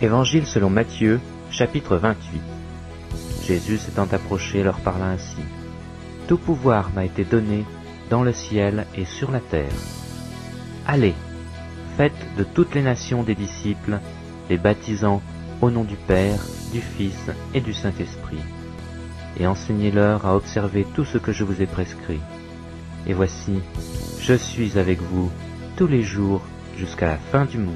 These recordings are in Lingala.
Évangile selon Matthieu, chapitre 28. Jésus s'étant approché leur parla ainsi. Tout pouvoir m'a été donné dans le ciel et sur la terre. Allez, faites de toutes les nations des disciples, les baptisant au nom du Père, du Fils et du Saint-Esprit, et enseignez-leur à observer tout ce que je vous ai prescrit. Et voici, je suis avec vous tous les jours jusqu'à la fin du monde.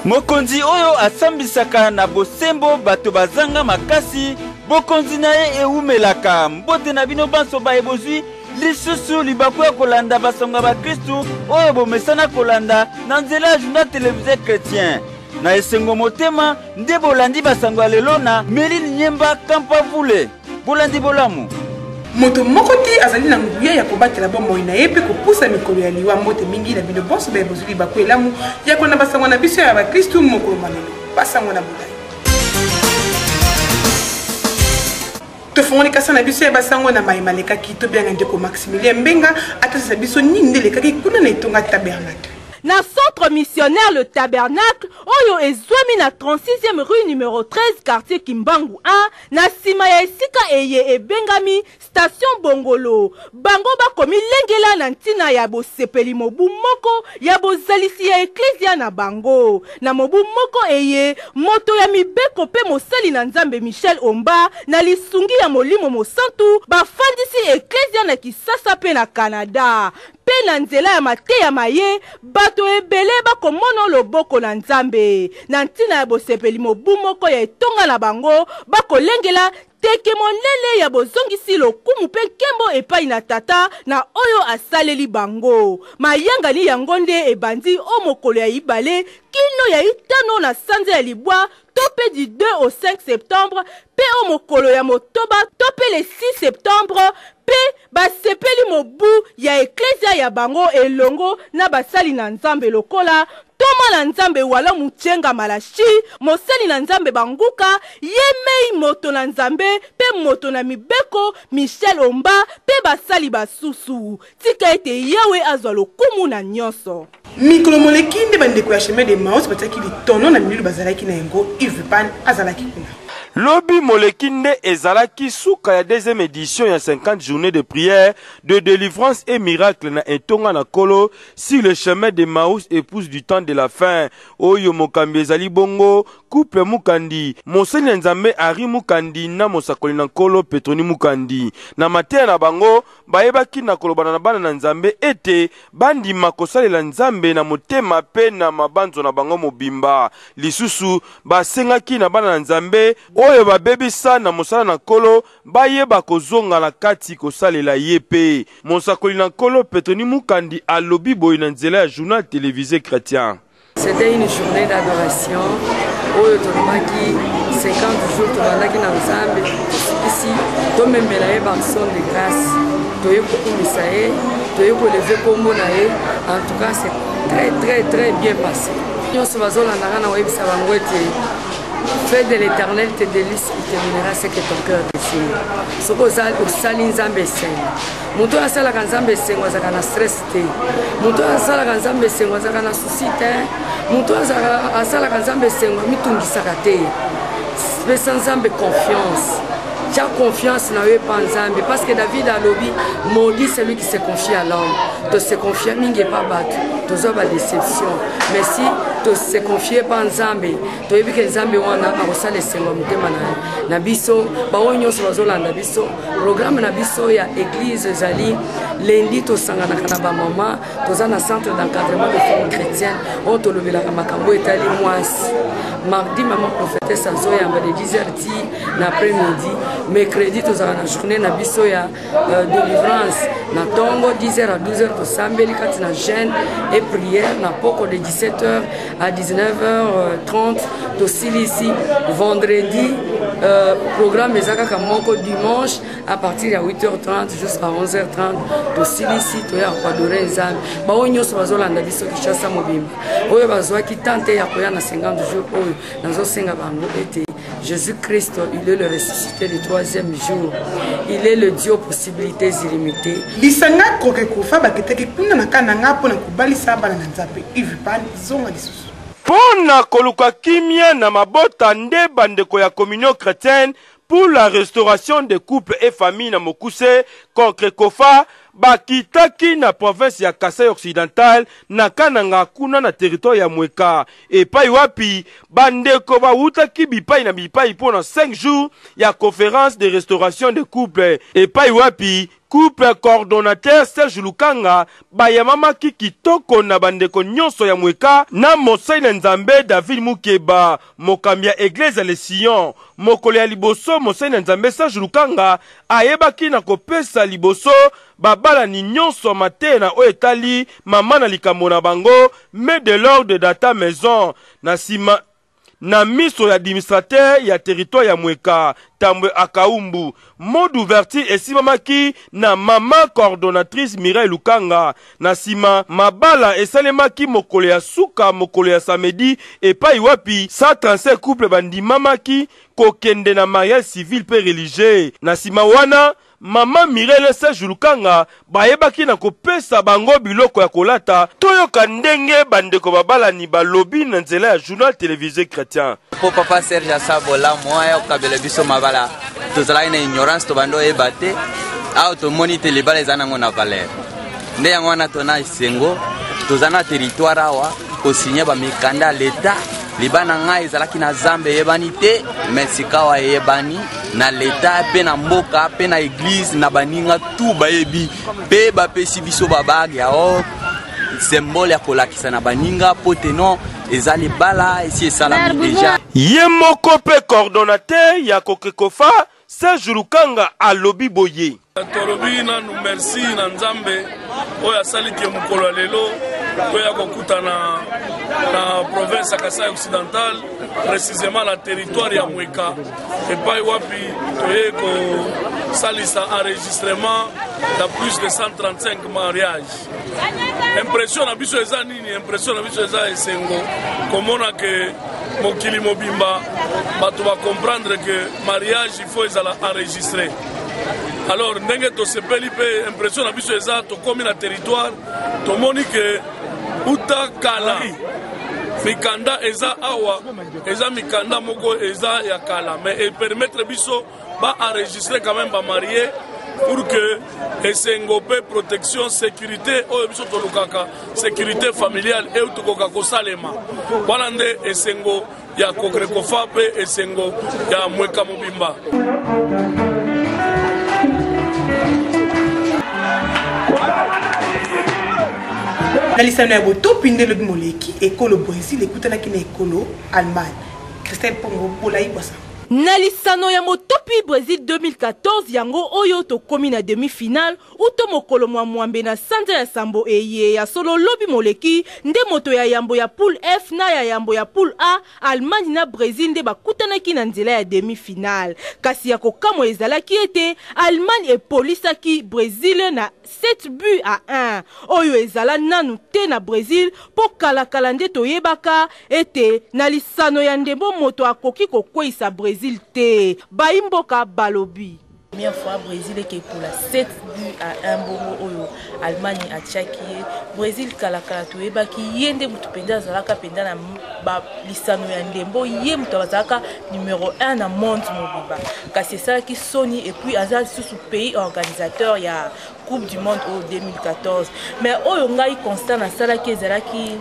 Mokonzi oyo asambisaka na bosembo bato bazanga makasi, bokonzi na ye eumelaka. Mbote na bino banso baebozwi lisusu libaku ya kolanda basonga ba Kristu oyo bomesana kolanda na nzela ya journal télévisé chrétien. Na esengo motema nde bolandi basango ya lelo na Meline Nyemba Kampavule. Bolandi bolamu. Moto mokoti azali na nguya ya kobatela bomoi na ye pe kopusa mikolo ya liwa mbote mingi na bino bonso baebozwi libaku elamu ya kona basango na biso ya bakristu mokolo manelo basango na bulai. Tofongoli kasa na biso ya basango na mayema lekaki tobianga ndeko Maximilien Mbenga atosisa biso nini nde lekaki kuna na etonga tabernacle. Na centre missionnaire le tabernacle, oyo ezwami na 36e rue numéro 13 quartier Kimbangu 1, na sima ya esika eye ebengami station Bongolo. Bango bakomi lengela na ntina ya bosepeli mobu moko ya bozalisi ya eklezia na bango. Na mobu moko eye, moto ya mibeko pe mosali na Nzambe Michel Omba, na lisungi ya molimo mosantu, bafandisi eklezia na Kisasa pe na Canada. Pe na nzela ya mateya maye, bato ebele bakomona loboko na Nzambe. Na ntina ya bosepeli mobu moko ya etonga na bango, bakolengela teke monene ya bozongisi lokumu pe nkembo epai na tata na oyo asaleli bango. Mayangani yango nde ebandi o mokolo ya ibale kino ya itano na sanza ya libwa tope du 2 au 5 septembre pe o mokolo ya motoba tope le 6 septembre pe basepeli mobu ya eklezia ya bango elongo na basali na Nzambe lokola Toma na Nzambe wala muchenga malashi, moseli na Nzambe banguka, yemei moto na Nzambe, pe moto na mibeko, Michel Omba, pe basali basusu. Tika ete yawe azwa lokumu na nyonso. Mikolo molekinde bandeko ya chemin de Maus bataki litono na mililu bazalaki na yango, Yves Pan azalaki kuna. Lobby Molekinde ezalaki souka ya deuxième édition ya 50 journées de prière, de délivrance et miracle na etonga na kolo sur le chemin de Maus épouse du temps de la fin. Oyo mokambi ezali bongo couple Mukandi, Monseigne Nzambe Ari Mukandi na mosakoli na kolo Petroni Mukandi. Na mateya na bango bayebaki na kolobana na bana na Nzambe ete bandi makosalela Nzambe na motema pe na mabanzo na bango mobimba. Lisusu basengaki na bana na Nzambe oyo babebisa na mosala na kolo bayeba kozonga na kati kosalela ye pe. Monsakoli na kolo Petroni Mukandi alobi boye na nzela ya journal télévisé chrétien. C'était une journée d'adoration oyo tolomaki 50 jours tobandaki na Nzambe ici tomemela ye baction de grâce toye kokumisa ye toye koleve kombo na ye. En tout cas c'est très bien passé. Nyonso bazolandaka na oyebisa bango ete fais de l'éternel tes délices, il terminera ce que ton cœur désire. Ce que osali Nzambe esengo. Mutu asalaka Nzambe esengo azalaka na stress te. Mutu asalaka Nzambe esengo azalaka na souci te. Mutu asalaka Nzambe esengo mitungisaka te. Pesa Nzambe confiance. Tu as confiance dans eux pas Nzambe parce que David a lobby maudit celui qui se confie à l'homme. De se confier mingi pas battu. Tous la déception. Mais si se confier pa nzambe toyebi ke nzambe wana akosala esengo motema na biso baoyo nyonso bazolanda biso programme na biso ya église ezali lundi tosanganaka na bamama toza na centre d'encadrement de femmes chrétiennes oyo tolobelaka makambo etali mwasi mardi maman prophétesse azoyamba de 10h ti na après-midi mercredi tozala na journée na biso ya délivrance na tongo 10h à 12h tosambeli kati na jeûne et prière na poko de 17h à 19h30 tosili ici vendredi programme ezakaka moko dimanche à partir ya 8h30 jusqu'à 11h30 tosili ici toya koadore nzambe baoyo nyonso bazolanda biso Kinshasa mobimba oyo bazwaki tante ya koya na 50 jours oyo nazosenga bango ete Jésus-Christ, il est le ressuscité du 3e jour. Il est le Dieu aux possibilités illimitées. Lisanga kokekofa baketeki kuna na kananga pona kubalisa bana na nzambe. Ivipan zonga lisusu. Pona koluka kimia na mabota nde bandeko ya communion chrétienne pour la restauration des couples et familles na Mokuse Kokekofa bakitaki na province ya Kasai occidental na kananga kuna na territoire ya Mweka epai wapi bandeko bautaki bipai na bipai pona 5 jours ya conférence de restauration des couples epai wapi couple coordonnateur Serge Lukanga bayamamaki kitoko na bandeko nyonso ya Mweka na Mosai na Nzambe David Mukeba mokambi ya Église le Sion mokolo ya liboso Mosai na Nzambe Serge Lukanga ayebaki na kopesa liboso babala ni nyonso matena o etali mama na likambo na bango mais de l'ordre data maison na sima na miso ya administrateur ya territoire ya Mweka Tambwe Akaumbu mot d'ouverture esimamaki na mama coordonnatrice Mireille Lukanga na sima mabala esalemaki mokolo ya suka mokolo ya samedi epai wapi 135 couple bandimamaki kokende na mariage civil pe religieux na sima wana Mama Mireille Serge Lukanga bayebaki na kopesa bango biloko ya kolata toyoka ndenge bandeko babala ni balobi na nzela ya journal télévisé chrétien. Po papa Serge Asabola moya okabele biso mabala tozala na ignorance to bando ebate auto monitor les bala ezanango na valeur. Nde yango wana tona isengo tozana territoire awa ko signer ba mikanda l'état libana ngai ezalaki na Zambe yebani te mesikawa yebani na leta pe na mboka pe na église na baninga tout bayebi pe bapesi biso babage ya o symbole ya kolakisa na baninga poteno ezali bala esi esalami déjà ye moko pe coordonnateur ya Kokekofa Serge Lukanga alobi boye tolobi nanu merci na Nzambe oyo asaliki mokolo lelo toya kokutana na province ya Kasai occidental précisément la territoire ya Mweka epai wapi toye kosalisa enregistrement de plus de 135 mariages. Impression na biso eza nini? Impression na biso eza esengo komona ke mokili mobimba bato ba comprendre que mariage il faut ezala enregistré. Alors ndenge to sepeli pe impression na biso eza to komi na territoire to moni que uta kala mikanda eza awa eza mikanda moko eza ya kala mais et permettre biso ba enregistrer quand même ba marié pour que esengo pe protection sécurité oyo biso tolukaka sécurité familiale et tukoka kosalema wana nde esengo ya Kokekofa pe esengo ya Mweka mobimba. Na lisano ya botopi nde lobi moleki ekolo Brésil ekutanaki na ekolo Allemagne. Christelle Pongo Bolai Bossa. Na lisano ya motopi Brésil 2014 yango oyo tokomi na demi-finale uto mokolo mwambe na sanza ya sambo eye ya solo lobi moleki nde moto ya yambo ya poule F na ya yambo ya poule A Allemagne na Brésil nde bakutanaki na nzela ya demi-finale kasi ya kokamo ezalaki ete Allemagne epolisaki Brésil na 7 buts à 1 oyo ezala nanu te na Brésil po kalakala nde toyebaka ete na lisano ya ndembo moto akoki kokweyisa Brésil te baimboka balobi première fois Brésil qui pour la 7 buts à 1 bongo oyo Allemagne a tchaki Brésil kalakala toyebaki yende mutu penda zalaka penda na ba lisano ya ndembo ye mutu bazalaka numéro 1 na monde mobiba kasi ça qui soni et puis azal sous pays organisateur ya Coupe du monde au 2014 mais oyo ngai constant na sala ki ezalaki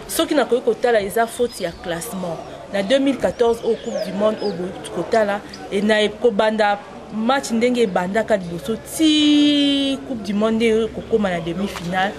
soki nakoki kotala eza faute ya classement na 2014 au coupe du monde au kotala et na kobanda match ndenge ebandaka liboso ti coupe du monde kokoma na demi-finale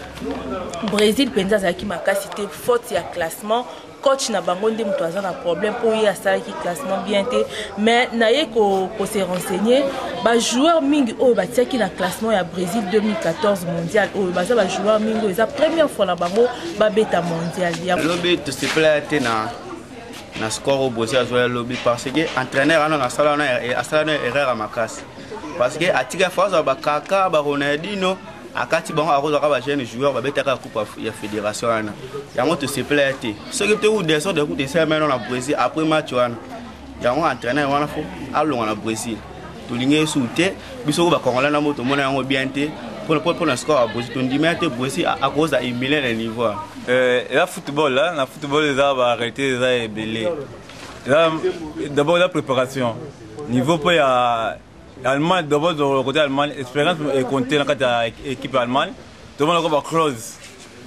Brésil mpenza azalaki makasi te faute ya classement coach na bango nde moto aza na problème po ye asalaki classement bien te mais naye ko se renseigner bajoueur mingi oyo batiaki na classement ya Brésil 2014 mondial oyo baza bajoueur mingi oyo eza première fois na bango babeta mondial ya lobi tosepela te na score au Brésil azwa lobby parce que entraîneur ana na sala na erreur à makasi parce que atika fois ba kaka ba Ronaldinho akati bango akoza ka ba jeune joueur ba betaka coupe ya fédération ana yango te se plaît ce que te ou descend de coup de ça maintenant na Brésil après match wana yango entraîneur wana fo alonga na Brésil to linge souté biso ba congolais na moto mona yango bien te pour le score à Brésil to ndimé te Brésil à cause à humilier le niveau la football là la football les a arrêté les belé d'abord la préparation niveau pour Allemagne d'abord dans le côté allemand expérience et compter dans l'équipe allemande tout le monde va close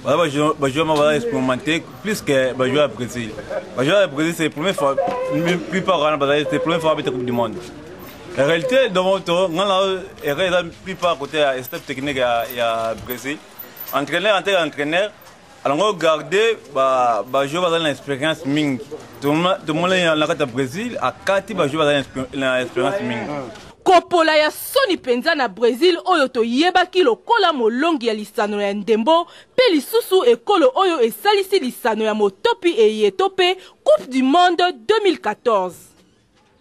voilà joueur va expérimenter plus que joueur au Brésil joueur au Brésil c'est la première fois plupart c'est la première fois avec la Coupe du monde en réalité dans mon tour on a la plupart côté step technique à Brésil entraîneur alors on garder joueur dans l'expérience mingi tout le monde est dans le Brésil à 4 joueurs dans l'expérience mingi kopola ya soni penza na Brésil oyo toyebaki lokola molongi ya lisano ya ndembo pe lisusu ekolo oyo esalisi lisano ya motopi eyeto pe Coupe du Monde 2014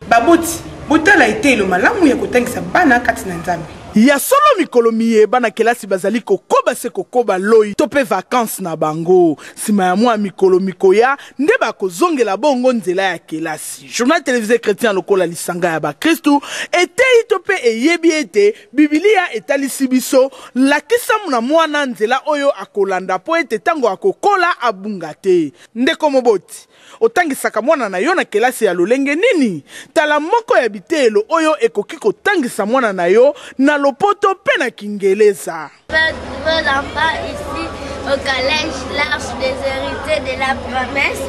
baboti botala ete lo malamu ya kotangisa bana kati na nzambe ya solo mikolo miyeba na kelasi bazali kokoba se kokoba loi to pe vacances na bango sima ya mwa mikolo mikoya nde bakozongela bongo nzela ya kelasi journal télévisé chrétien lokola lisanga ya bakristu etei to pe eyebi ete bibilia etalisi biso lakisa muna mwana nzela oyo akolanda po ete tango akokola abunga te ndeko moboti otangisaka mwana na yo na kelasi ya lolenge nini tala moko ya bitelo oyo ekoki kotangisa mwana na yo na lopoto pe na kingeleza. Vos enfants ici au collège l'Arche des héritiers de la promesse.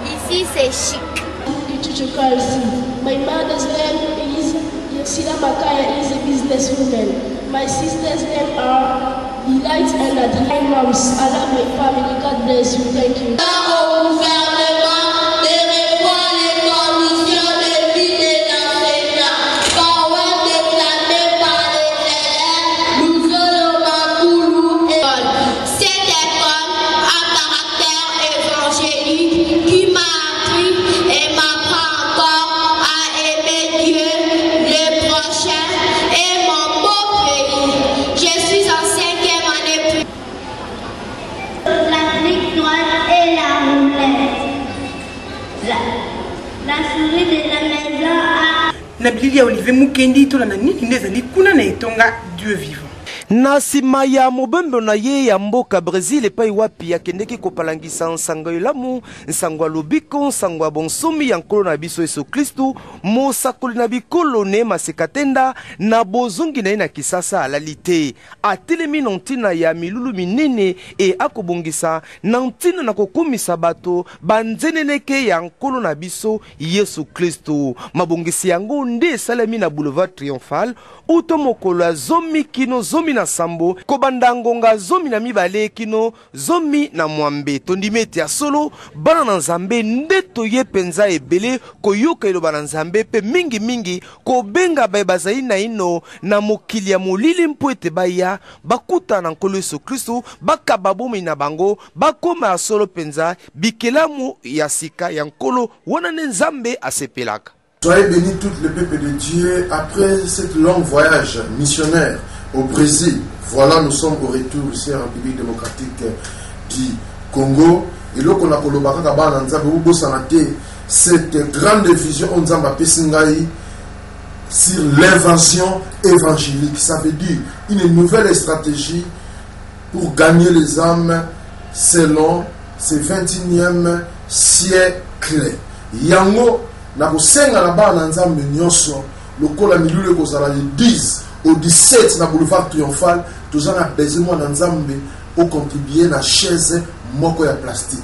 Ici c'est chic. My mother's name is Yosila Makaya, is a businesswoman. My sister's name are Delight and Adeline Mouse. I love my family. God bless you. Thank you. na bilili ya Olivier Mukendi to na nini ndezali kuna na etonga Dieu vivant. Na sima ya mobembo na ye ya mboka Brésil epai wapi akendeki kopalangisa nsango elamu nsango ya lobiko nsango ya bonsomi ya nkolo na biso Yesu Kristu mosakoli na bikolo ne masekatenda na bozongi na ye na kisasa alali te atelemi na ntina ya milulu minene e akobongisa na ntina na kokumisa bato banzeneneke ya nkolo na biso Yesu Kristu mabongisi yango nde esalemi na boulevard Triomphal uto mokolo ya zomi kino zomi na sambo kobanda ngonga zomi na mibale kino zomi na mwambe tondimete ya solo bana na nzambe nde toye penza ebele koyoka eloba na nzambe pe mingi mingi kobenga baye bazali na ino na mokili ya molili mpo ete baya bakuta na nkolo Yesu Kristu bakaba bomoi na bango bakoma ya solo penza bikelamu ya sika ya nkolo wana ne nzambe asepelaka. Soyez bénis tout le peuple de Dieu après cette long voyage missionnaire au Brésil. Voilà, nous sommes au retour ici en République démocratique du Congo. Et là, on a cette grande vision sur l'invention évangélique. Ça veut dire une nouvelle stratégie pour gagner les âmes selon ce 21e siècle. Yango na kosenga na ba na nzambe nyonso lokola milule kozala le 10 au 17 na boulevard Triomphal tozana besoin na nzambe au contribuer na chaise moko ya plastique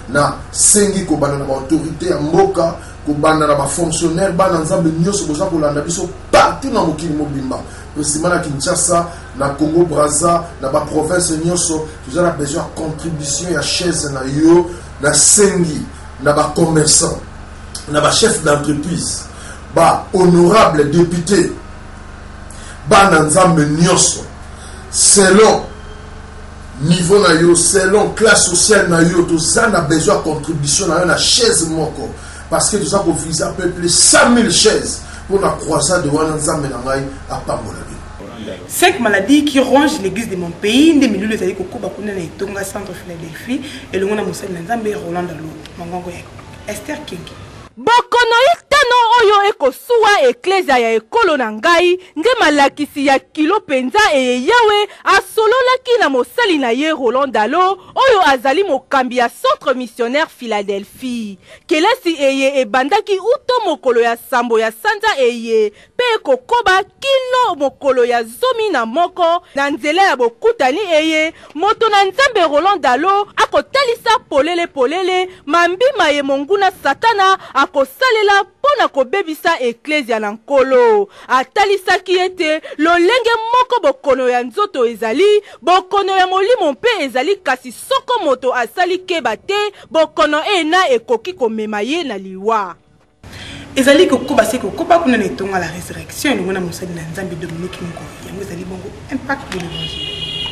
na sengi kobanda na baautorité ya mboka kobanda na bafonctionnaire bana nzambe nyonso boza kolanda biso partout na mokili mobimba précisément na Kinshasa na Congo Brazza na baprovince nyonso toza na besoin ya contribution ya chaise na yo na sengi na bacommerçant na bachef d'entreprise ba honorable député bana nzambe nyonso selon niveau na yo selon classe sociale na yo toza na besoin ya contribution na yo na chaise moko parce que toza kovise à peu près 100 000 chaises pour la croisade de wana nzambe na ngai apambola bino. 5 maladies qui rongent l'église de mon pays nde milulu ezali kokoba kuna na etonga centre Philadelphie elongo na mosali na nzambe Roland Alo mangongo ya Esther Kingi. bokono itano oyo ekosuwa eklesia ya ekolo na ngai nde malakisi ya kilo penza yawe asololaki na mosali na ye Roland Alo oyo azali mokambi ya centre missionnaire Philadelphie. Kelasi eye ebandaki uto mokolo ya sambo ya sanza eye pe kokoba kilo mokolo ya zomi na moko na nzela ya bokutani eye moto na nzambe Roland Alo akotalisa polele mambima ye monguna satana akosalela pona kobebisa eklesia na nkolo. Atalisaki ete lolenge moko bokono ya nzoto ezali bokono ya molimo mpe ezali kasi soko moto asali keba te bokono ena ekoki komema ye na liwa. Ezali kokoba se kokoba kuna na etonga la résurrection elongo na mosali na nzambe Dominique Ngoi yango ezali bongo impact de l'évangile.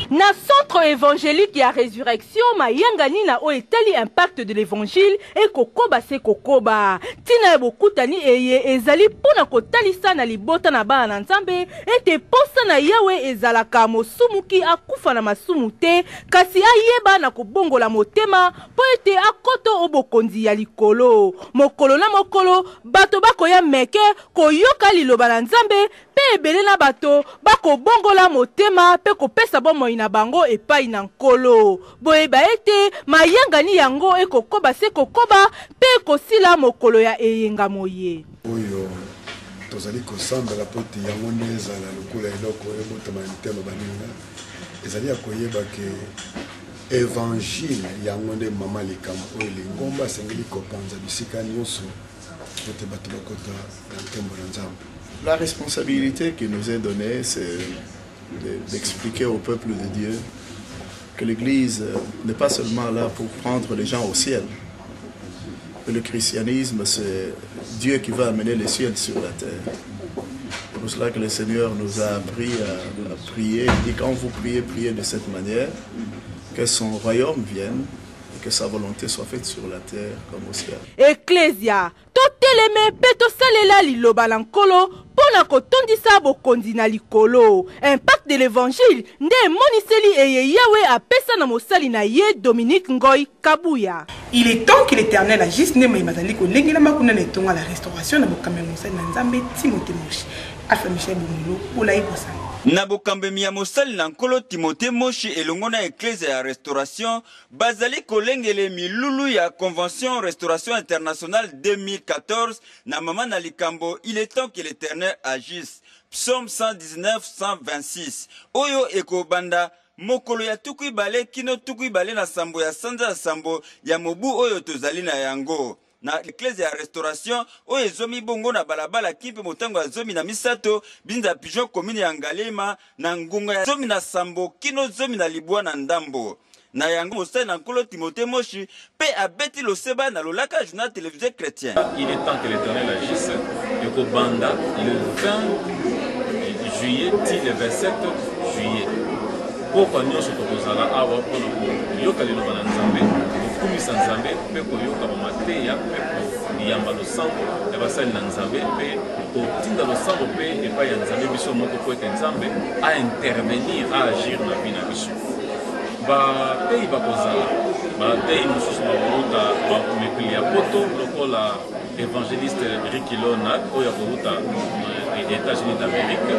Na centre évangélique ya résurrection mayangani na o etali impact de l'évangile e kokoba se kokoba tina ya bokutani eye ezali pona kotalisa na libota na bana na nzambe ete posa na yawe ezalaka mosumuki akufa na masumu te kasi ayeba na kobongola motema po ete akoto obokonzi ya likolo mokolo na mokolo bato bakoya meke koyoka liloba na nzambe pe ebele na bato bakobongola motema pe kopesa bomoi na bango epai na nkolo boyeba ete mayangani yango ekokoba se kokoba pe kosila mokolo ya eyenga moye oyo tozali kosambela po te yango nde ezala lokola eloko oyo botama na mitema baninga ezali ya koyeba ke évangile yango nde mama likambo oyo lingomba asengeli kopanza bisika nyonso po te bato bakota na ntembo na nzambe. La responsabilité qui nous est donnée, c'est d'expliquer au peuple de Dieu que l'Église n'est pas seulement là pour prendre les gens au ciel. Le christianisme, c'est Dieu qui va amener le ciel sur la terre. C'est pour cela que le Seigneur nous a appris à prier. Il dit quand vous priez, priez de cette manière, que son royaume vienne et que sa volonté soit faite sur la terre comme au ciel. Ecclesia, toteleme pe tosalela liloba na nkolo pona kotondisa bokonzi na likolo. Impact de l'évangile nde moniseli eye yawe apesa na mosali na ye Dominique Ngoi Kabuya. Il est temps que l'Éternel agisse ne maimazali ko lengela makuna na etonga la restauration na bokambe mosali na nzambe Timothée Moshi. Alpha Michel Bumulo Olayi Bosanga. Na bokambe ya mosali na nkolo Timothée Moshi elongo na Ecclesia ya Restauration bazali kolengele milulu ya Convention Restauration Internationale 2014 na mama na likambo il est temps que l'Éternel agisse. Psaume 119-126 oyo ekobanda mokolo ya tuku ibale kino tuku ibale na sambo ya sanza sambo ya mobu oyo tozali na yango. Na Ecclesia ya Restauration oyo ezomi bongo na balabala kimpe motango ya zomi na misato binza pigeon commune ya Ngalema na ngunga ya zomi na sambo kino zomi na libwa na ndambo. Na yango mosali na nkolo Timothée Moshi pe abeti loseba na lolaka journal télévisé chrétien. Il est temps que l'Éternel agisse et qu'au banda le 20 juillet ti le 27 juillet. Pourquoi nous sommes posala awa pona ko yoka liloba na nzambe kumisa nzambe pe koyoka bamateya pe yamba losambo ya basali na nzambe pe kotinda losambo pe epai ya nzambe biso moko po ete nzambe a intervenir a agir na vie na biso bapeyi bakozala bateyi mosusu bakouta bamekili ya poto lokola évangéliste Ricky Lonald oyo akouta États-Unis d'Amérique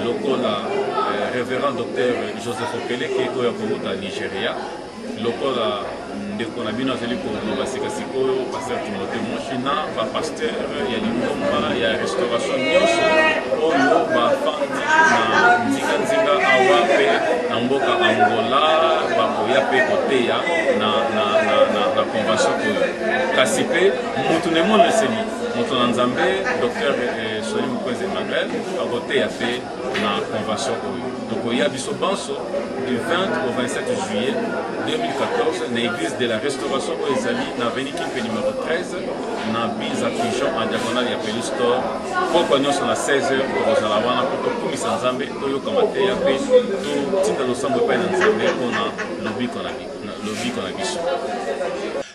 lokola révérend docteur Joseph Okeleke oyo akouta Nigeria lokola ndeko na bino azali koloba sikasikoyo pasteur Timothée Moshi na bapasteur ya lingomba ya restauration nyonso oyo bafandi na nzinga awa pe na mboka Angola toya pe koteya na convention oyo kasi pe moto nemo leseli moto na nzambe docteur Soli Mukweze Emmanuel akoteya pe na convention oyo tokoya biso banso du 20 au 27 juillet 2014 na église de la restauration oyo ezali na avenue Kimpe numéro 13 na Biza Pigeon en diagonale ya Pelu Store poko nyonso na 16h tokozala wana po tokumisa nzambe toyokama te ya pe totinda losambo epai na nzambe mpona lobiko na biso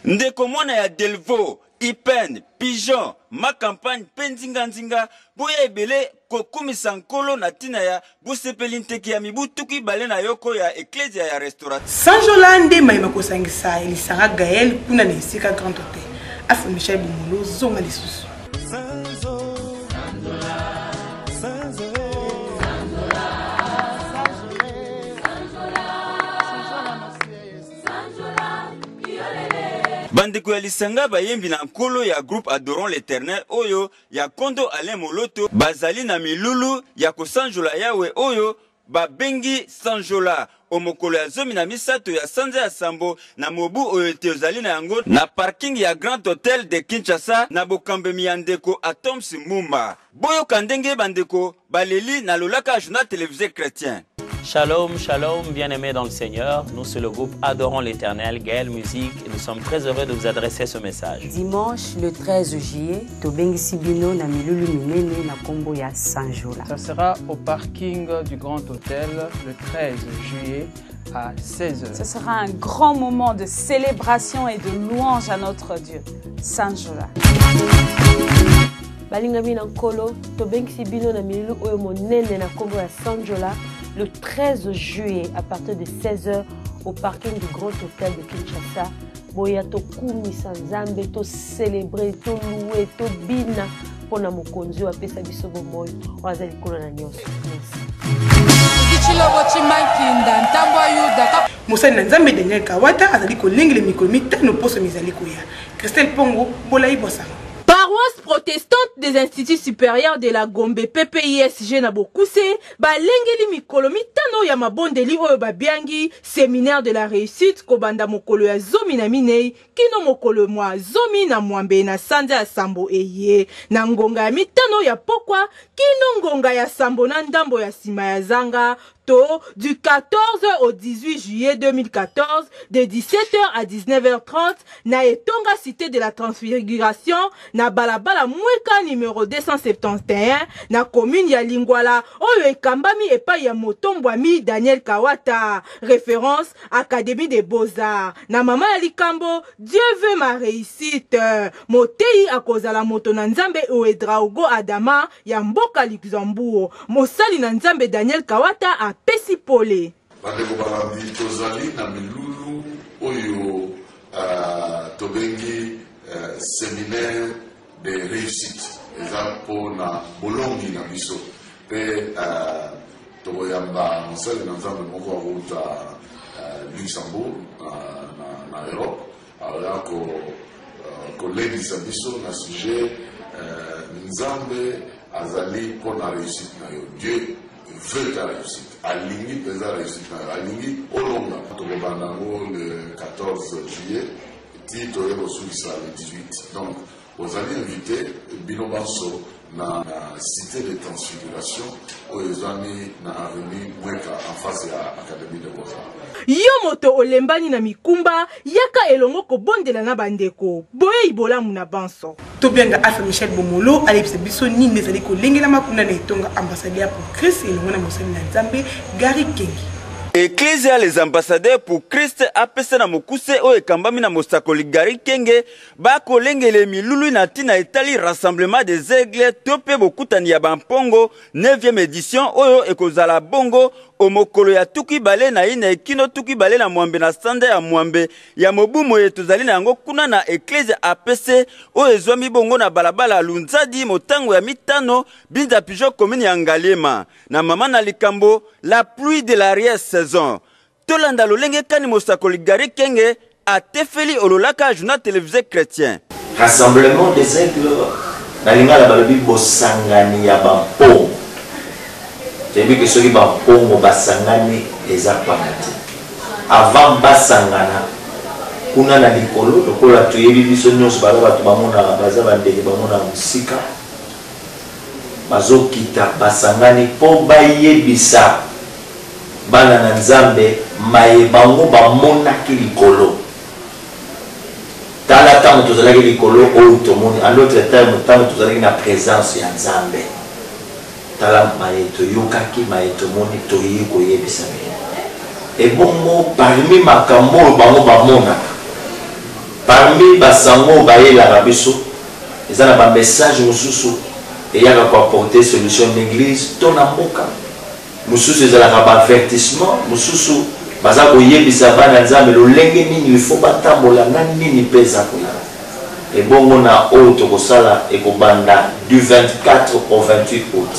ndeko mwana ya Delvaux Ipen Pigeon ma campagne mpe nzinga boya ebele kokumisa nkolo na ntina ya bosepeli nteke ya mibu tuku ibale na yoko ya eklesia ya restauration sanjola nde mayeba kosangisa elisara Gaël kuna na esika Grand Hôtel afa Michel Bomolo zonga lisusu bandeko ya lisanga bayembi na nkolo ya groupe Adorons l'Éternel oyo ya Kondo Alain Moloto bazali na milulu ya kosanjola yawe oyo babengi sanjola omokolo ya zomi na misato ya sanza ya sambo na mobu oyo te ozali na yango na parking ya Grand Hôtel de Kinshasa na bokambemi ya ndeko Atoms Mumba boyoka ndenge bandeko baleli na lolaka journal télévisé chrétien. Shalom, shalom, bien-aimés dans le Seigneur. Nous, c'est le groupe Adorons l'Éternel, Gaël Musique, et nous sommes très heureux de vous adresser ce message. Dimanche, le 13 juillet, Tobengi Sibino, na Milulu Minene, na Kombo ya Sanjola. Ça sera au parking du Grand Hôtel le 13 juillet à 16h. Ce sera un grand moment de célébration et de louange à notre Dieu, Sanjola. Balingami na Nkolo, Tobengi Sibino, na Milulu Oyo Monene, na Kombo ya Sanjola. Le 13 juillet, à partir de 16h, au parking du Grand Hôtel de Kinshasa, boya to kumisa nzambe to célébrer to louer to bina pona mokonzi wa pesa biso bomoyo wazali kola na nyonso. Mosali na nzambe Daniel Kawata azali kolengela mikolo mitano poso mizali koya. Christelle Pongo bolai bosanga. Paroisse protestante des instituts supérieurs de la Gombe PPISG na Bokuse balengeli mikolo mitano ya mabondeli oyo babiangi séminaire de la réussite kobanda mokolo ya zomi na minei kino mokolo mwa zomi na mwambe na sanza ya sambo eye na ngonga ya mitano ya pokwa kino ngonga ya sambo na ndambo ya sima ya zanga to du 14 au 18 juillet 2014 de 17h à 19h30 na etonga cité de la transfiguration na balabala mweka numéro 271 na commune ya Lingwala oyo ekambami epai ya motombwami Daniel Kawata référence Académie des Beaux-Arts na mama ya likambo Dieu veut ma réussite motei akozala moto na nzambe Oedraogo Adama ya mboka Luxembourg mosali na nzambe Daniel Kawata a pesi pole bandeko balambi tozali na milulu oyo tobengi séminaire de réussite eza mpo na bolongi na biso mpe tokoyamba mosali na nzambe moko akouta Luxembourg na Europe aoya kolendisa biso na sujet nzambe azali mpo na réussite na yo Dieu veut ta réussite alingi mpenza réussite na yo alingi olonga tokobanda yango le 14 juillet ti toye kosulisa le 18 donc ozali invité bino banso na cité de transfiguration oyo ezwami na avenue Mweka en face ya Académie de Beaux-Arts. Yo moto olembani na mikumba yaka elongo kobondela na bandeko boye ibolamu na banso tobenga afa Michel Bomolo alipse biso nini ezali kolengela makunda na etonga ambassadeur pour Christ elongo na mosali na nzambe Gary Kengi. Ecclesia les ambassadeurs pour Christ apesa na mokuse o ekambami na mosakoli Gary Kenge bakolengele milulu na tina etali rassemblement des aigles tope bokutani ya bampongo 9e édition oyo ekozala bongo omokolo ya tuki bale na ina ekino tuki bale na mwambe na sanda ya mwambe ya mobumo etozali na yango kuna na Ecclesia apese o ezwami bongo na balabala lunzadi motango ya mitano binza pigeon commune ya Ngalema na mama na likambo la pluie de l'arrière saison tolanda lolenge kani mosakoli Gary Kenge atefeli ololaka journal télévisé chrétien rassemblement des aigles na lingala balobi bosangani ya bampongo tebi ke soki bampongo basangani eza panga te avant basangana kuna na likolo lokola toyebi biso nyonso bala bato bamona baza bandeke bamona musika bazokita basangani mpo bayebisa bana na nzambe mayebango bamonaki likolo tala ntango tozalaki likolo oyo tomoni en d'autre terme ntango tozalaki na présence ya nzambe tala maye toyokaki maye tomoni toyei koyebisa bino ebongo parmi makambo oyo bango bamonaka parmi basango bayelaka biso eza na bamessage mosusu eyaka koapporter solution d'église to na mboka mosusu ezalaka baavertissement mosusu baza koyebisa bana nzambe lolenge nini ifo batambola na nini mpe eza koyeba ebongo na oyo tokosala ekobanda du 24 au 28 août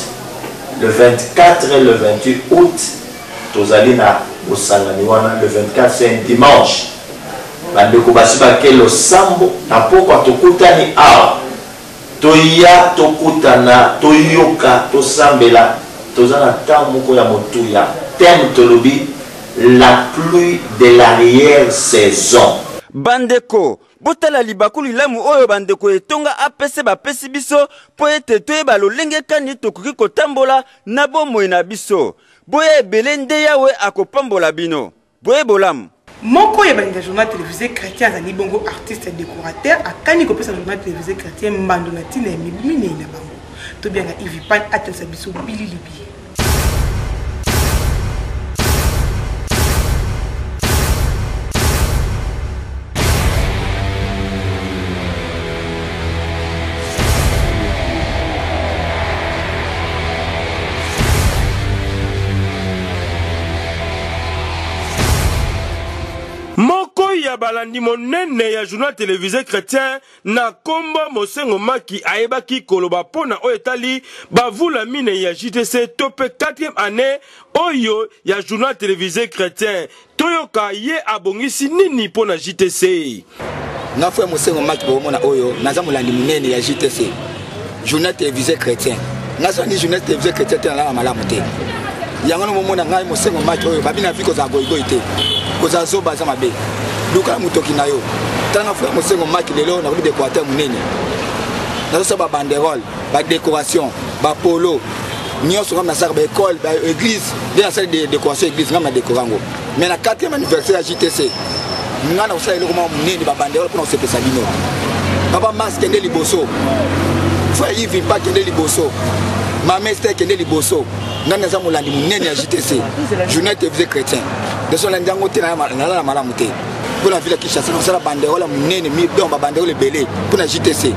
le 24 et le 28 août tozali na bosangani wana le 24 c'est un dimanche bandeko basi bake losambo na pokwa tokutani awa toya tokutana toyoka tosambela toza na ntango moko ya motuya teme tolobi la pluie de l'arrière saison bandeko botala libaku lilamu oyo bandeko etonga apese bapesi biso po ete toyeba lolenge kani tokoki kotambola na bomoi na biso boye ebele nde yawe akopambola bino boye bolamu moko ya balinga journal télévisé chrétien azali bongo artiste décorateur akani kopesa na journal télévisé chrétien mbando na ntina ya mibu minei na bango tobianga ivipan atelisa biso bililibi moko ya balandi monene ya journal télévisé chrétien na kombo mosengo maki ayebaki koloba pona oyo etali bavula mine ya JTC tope 4e année oyo ya journal télévisé chrétien toyoka ye abongisi nini pona JTC nga fwe mosengo maki bomona oyo naza molandi monene ya JTC journal télévisé chrétien nga so ni journal télévisé chrétien te na malamu te yango no momona ngai mosengo maki oyo babina viko za goigoy te koza zoba za mabe luka mutoki na yo tanga fwe mosengo maki lelo na ko décorateur munene na so ba banderole ba décoration ba polo nyonso ngam na saka ba école ba église bien salle de décoration église ngam na décorango mais na 4e anniversaire ya JTC ngana ko sala eloko munene ba banderole pour se pesa bino papa masque ndeli boso fwe yivi pa kende liboso mama Esther kende liboso ngana za molandi munene ya JTC journée télévisée chrétien de son landango te na malamu te pour la ville Kinshasa na sala banderole munene mi don ba banderole belé pour na JTC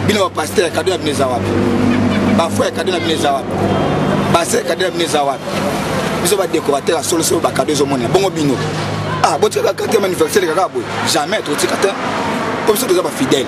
bino ba pasteur kado ya bineza wapi ba frère kado na bineza wapi ba sœur kado na bineza wapi biso ba décorateur solo solo ba kado zo mona bongo bino ah botika 4e anniversaire kaka boy jamais totika te comme ça ba fidèle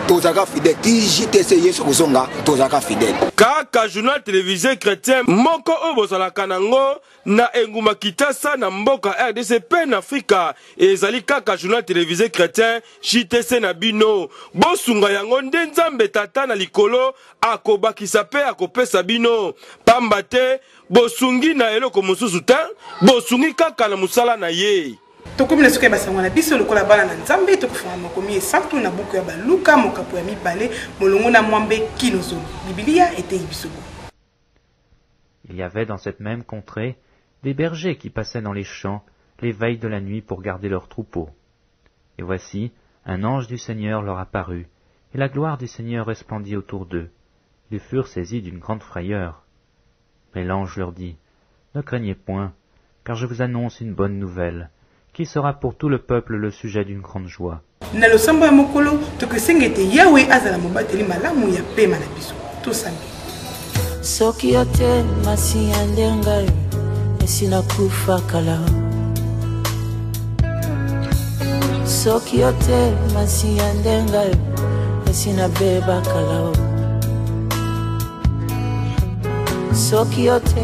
tozaka fidèle JTC yeso kozonga tozaka fidèle kaka journal télévisé chrétien moko oyo bozalaka nango na enguma kitasa na mboka RDC pe na Afrika ezali kaka journal télévisé chrétien JTC na bino bosunga yango nde nzambe tata na likolo akobakisa pe akopesa bino pamba te bosungi na eloko mosusu te bosungi kaka na musala na ye tokomi na soki ya basango na biso lokola bana na nzambe tokofanga makomi esantu na buku ya baluka mokapo ya mibale molongo na mwambe kinozo bibilia eteyi biso. Il y avait dans cette même contrée des bergers qui passaient dans les champs les veilles de la nuit pour garder leurs troupeaux. Et voici, un ange du Seigneur leur apparut, et la gloire du Seigneur resplendit autour d'eux. Ils furent saisis d'une grande frayeur. Mais l'ange leur dit, « Ne craignez point, car je vous annonce une bonne nouvelle, qui sera pour tout le peuple le sujet d'une grande joie. » Na losambo ya mokolo tokesengete yawe azala mobateli malamu ya pema na biso tosami soki yote masi ya ndenga esina kufa kala soki yote masi ya ndenga esina beba kala soki yote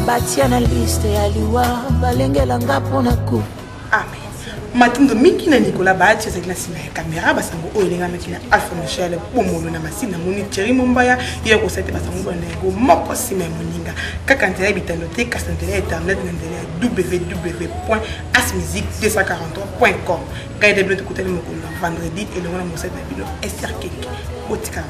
batia na liste ya liwa balengela ngapo na ku amen matundo mingi na Nicolas Bachi ezali na nsima ya caméra basango oyo elenganaki na Alpha Michel bomolo na masini na moni Thierry Mombaya ye kosete basango bana ego moko nsima ya moninga kaka nzela ya bitando te kasi na nzela ya internet na nzela ya www.asmusique243.com ngai de bino tokutani mokolo na vendredi elongo na mosete na bino Esther Keke otikala